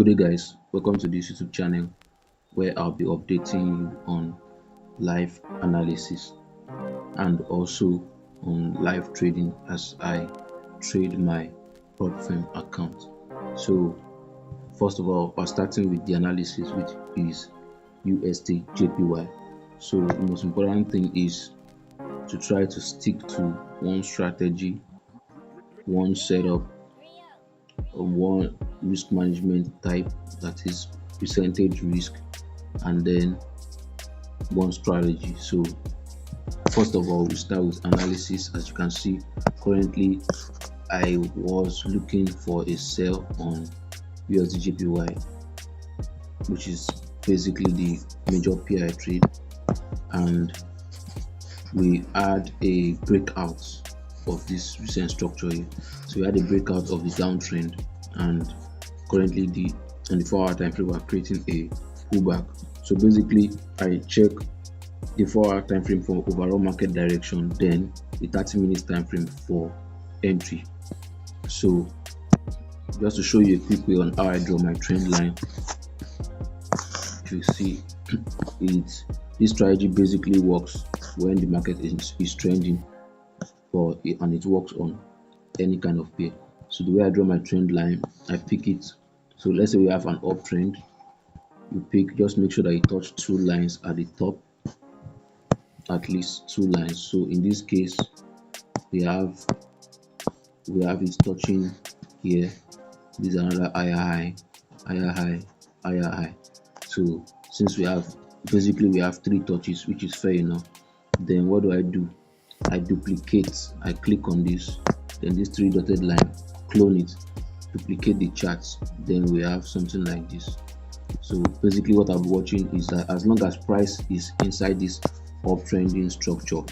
Good day, guys. Welcome to this YouTube channel where I'll be updating you on live analysis and also on live trading as I trade my propfirm account. So, first of all, we're starting with the analysis, which is USD JPY. So, the most important thing is to try to stick to one strategy, one setup, one risk management type, that is percentage risk, and then one strategy. So first of all, we start with analysis. As you can see, currently I was looking for a sell on USD JPY, which is basically the major pair I trade, and we had a breakout of this recent structure here. So we had a breakout of the downtrend, and currently on the 4-hour time frame we are creating a pullback. So basically I check the 4-hour time frame for overall market direction, then the 30-minute time frame for entry. So just to show you a quick way on how I draw my trend line, you see this strategy basically works when the market is trending, and it works on any kind of pair. So the way I draw my trend line, I pick it. So let's say we have an uptrend, you pick, just make sure that you touch two lines at the top, at least two lines. So in this case we have it touching here. This is another higher high, higher high, higher high. So since we have three touches, which is fair enough, then what do? I duplicate, I click on this, then this three dotted line, clone it, duplicate the charts, then we have something like this. So basically what I'm watching is that as long as price is inside this uptrending structure,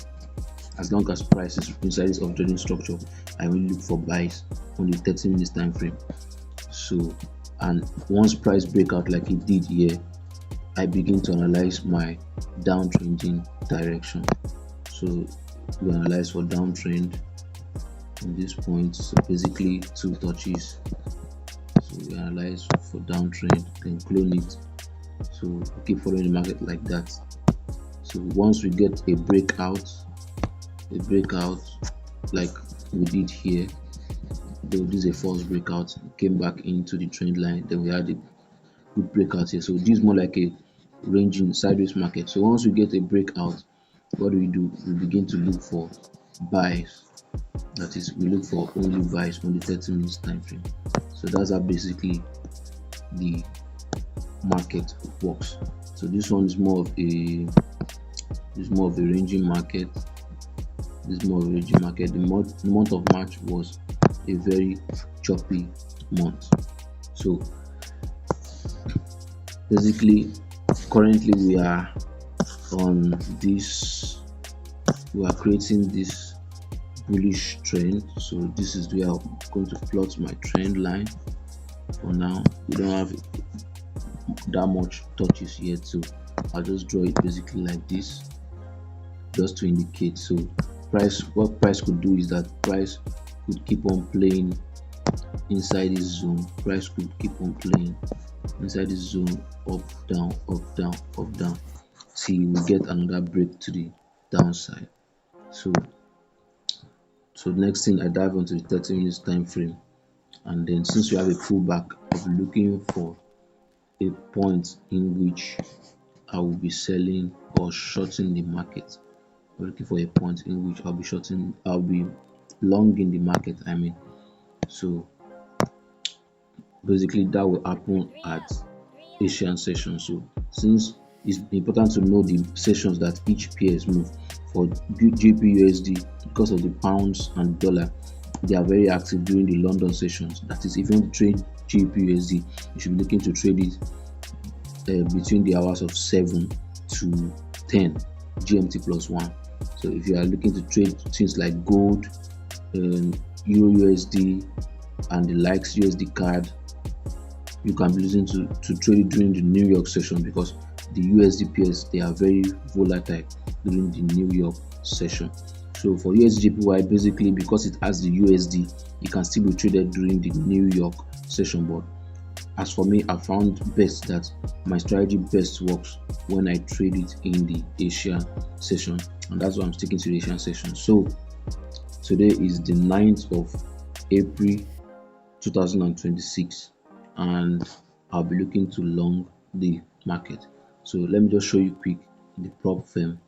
I will look for buys on the 30 minutes time frame. So, and once price breakout like it did here, I begin to analyze my downtrending direction. So we analyze for downtrend in this point. So basically two touches. So we analyze for downtrend, then clone it. So we keep following the market like that. So once we get a breakout like we did here, though this is a false breakout, came back into the trend line, then we had a good breakout here. So this is more like a ranging sideways market. So once we get a breakout, what do? We begin to look for buys. That is, we look for only buys on the 30 minutes time frame. So that's how basically the market works. So this one is more of a ranging market. The month of March was a very choppy month. So basically currently we are creating this bullish trend. So this is where I'm going to plot my trend line. For now we don't have that much touches yet, so I'll just draw it basically like this, just to indicate. So what price could do is that price could keep on playing inside this zone. Price could keep on playing inside this zone, up down, up down, up down, till we get another break to the downside. So next thing, I dive onto the 30 minutes time frame, and then since we have a pullback, I'll be looking for a point in which I will be selling or shorting the market. I'm looking for a point in which I'll be longing the market, I mean. So basically that will happen at Asian session. So since it's important to know the sessions that each pairs move, for GBUSD, because of the pounds and dollar, they are very active during the London sessions. That is, if you want to trade GBUSD, you should be looking to trade it between the hours of 7 to 10 GMT plus 1. So if you are looking to trade things like gold, Euro USD, and the likes, USD card, you can be looking to trade it during the New York session, because the USD pairs, they are very volatile during the New York session. So for USD basically, because it has the USD, it can still be traded during the New York session, but as for me, I found best that my strategy best works when I trade it in the Asian session, and that's why I'm sticking to the Asian session. So today is the 9th of April 2026, and I'll be looking to long the market. So let me just show you quick the prop firm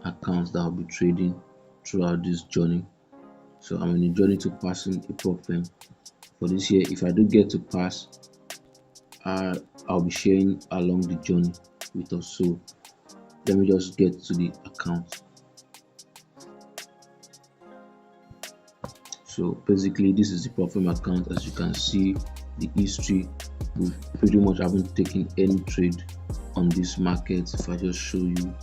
accounts that I'll be trading throughout this journey. So I'm on a journey to passing a prop firm for this year. If I do get to pass, I'll be sharing along the journey with us. So let me just get to the account. So basically, this is the profile account. As you can see, the history, we pretty much haven't taken any trade on this market. If I just show you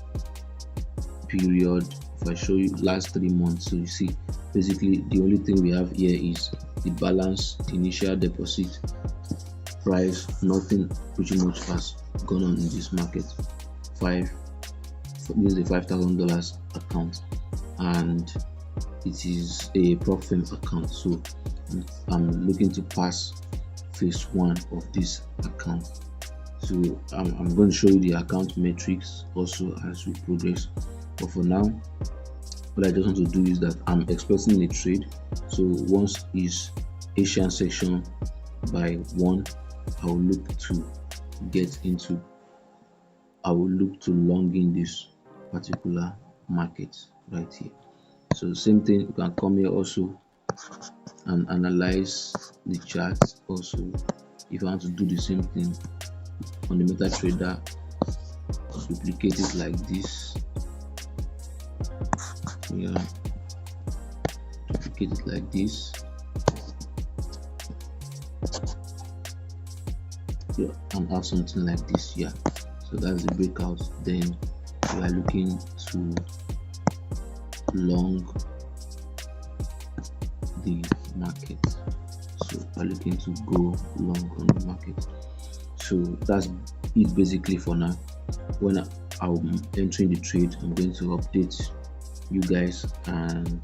period, if I show you last 3 months, so you see basically the only thing we have here is the balance, the initial deposit, price. Nothing pretty much has gone on in this market. Five This is a $5,000 account, and it is a prop firm account. So I'm looking to pass phase one of this account. So I'm going to show you the account metrics also as we progress. But for now, what I just want to do is that I'm expecting a trade. So once is Asian section by 1, I will look to get into I will look to long in this particular market right here. So same thing, you can come here also and analyze the chart. Also, if I want to do the same thing on the MetaTrader, duplicate it like this. Yeah, duplicate it like this. Yeah, and have something like this. Yeah, so that's the breakout. Then we are looking to long the market. So we're looking to go long on the market. So that's it basically for now. When I'm entering the trade, I'm going to update you guys, and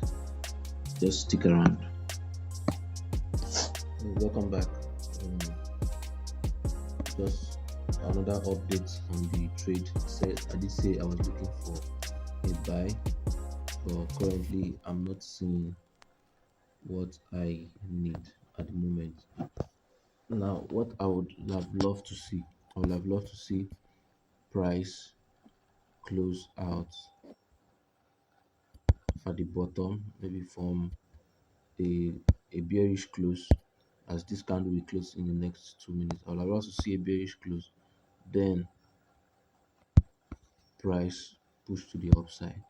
just stick around. Welcome back. Just another update on the trade. I did say I was looking for a buy, but currently I'm not seeing what I need at the moment. Now, what I would have loved to see, I would have loved to see price close out at the bottom, maybe from a bearish close, as this candle will close in the next 2 minutes. I would have loved to see a bearish close, then price push to the upside.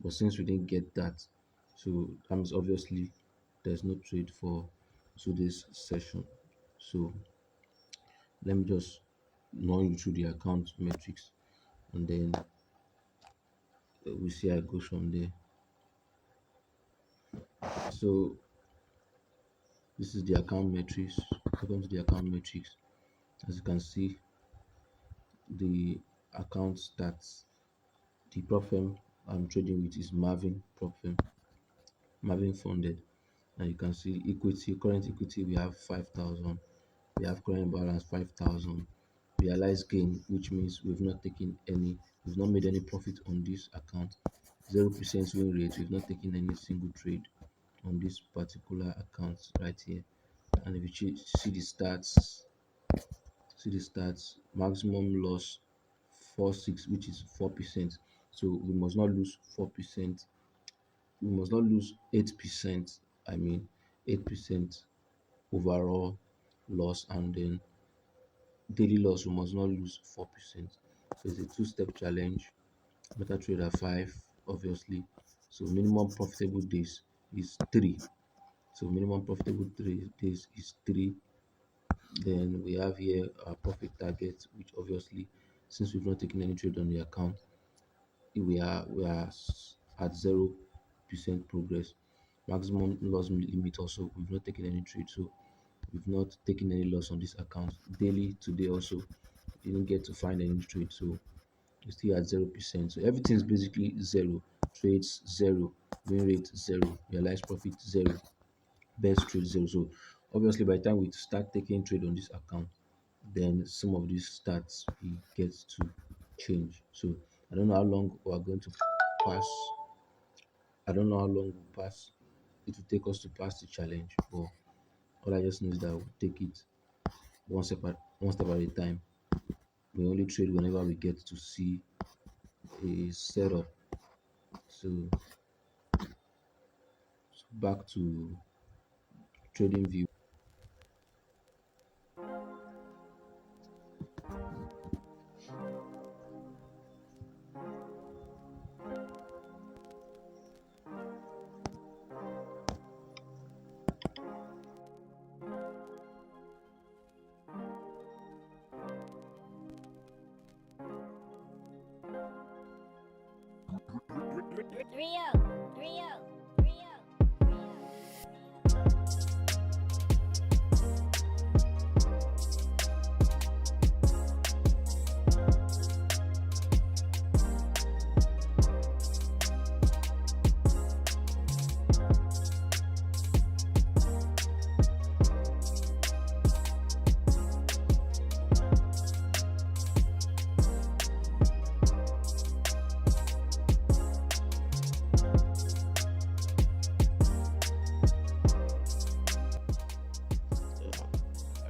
But since we didn't get that, so that means obviously there's no trade for today's session. So let me just run you through the account metrics, and then we see how it goes from there. So this is the account metrics. Welcome to the account metrics. As you can see, the accounts that the prop firm I'm trading with is Marvin funded. And you can see equity, current equity, we have 5,000. We have current balance 5,000. Realized gain, which means we've not made any profit on this account. 0% win rate, we've not taken any single trade on this particular account right here. And if you see the stats, maximum loss 46, which is 4%. So we must not lose 4%. We must not lose 8%. I mean 8% overall loss, and then daily loss we must not lose 4%. So it's a two-step challenge. MetaTrader 5, obviously. So minimum profitable days is 3. So minimum profitable days is 3. Then we have here our profit target, which obviously, since we've not taken any trade on the account, we are at 0% progress. Maximum loss limit also, we've not taken any trade, so we've not taken any loss on this account. Daily today also didn't get to find any trade, so we're still at 0%. So everything is basically zero. Trades zero, win rate zero, realized profit zero, best trade zero. So obviously by the time we start taking trade on this account, then some of these stats we get to change. So I don't know how long we are going to pass. I don't know how long we'll pass. It will take us to pass the challenge, but all I just know is that we'll take it one step at a time. We only trade whenever we get to see a setup. So back to trading view. Rio, Rio, Rio.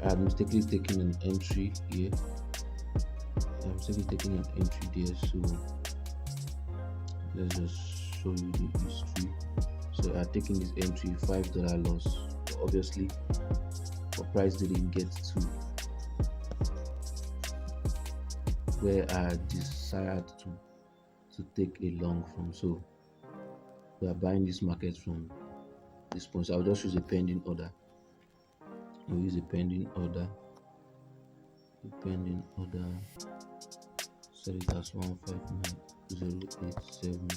I had mistakenly taken an entry here. I'm mistakenly taking an entry there. So let's just show you the history. So I had taken this entry $5 loss. But obviously, our price didn't get to where I desired to take a long from. So we are buying this market from this point. So I'll just use a pending order. We'll use a pending order. The pending order. Set it as 159087.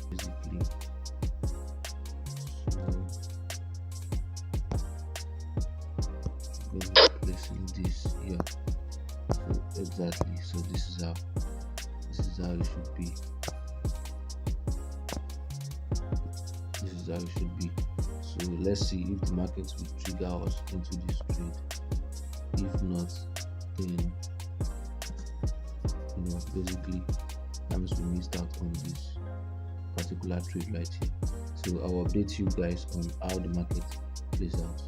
Basically, so we'll be placing this here. So exactly. So this is how it should be. This is how it should be. So let's see if the market will trigger us into this trade. If not, then basically that means we missed out on this particular trade right here. So I'll update you guys on how the market plays out.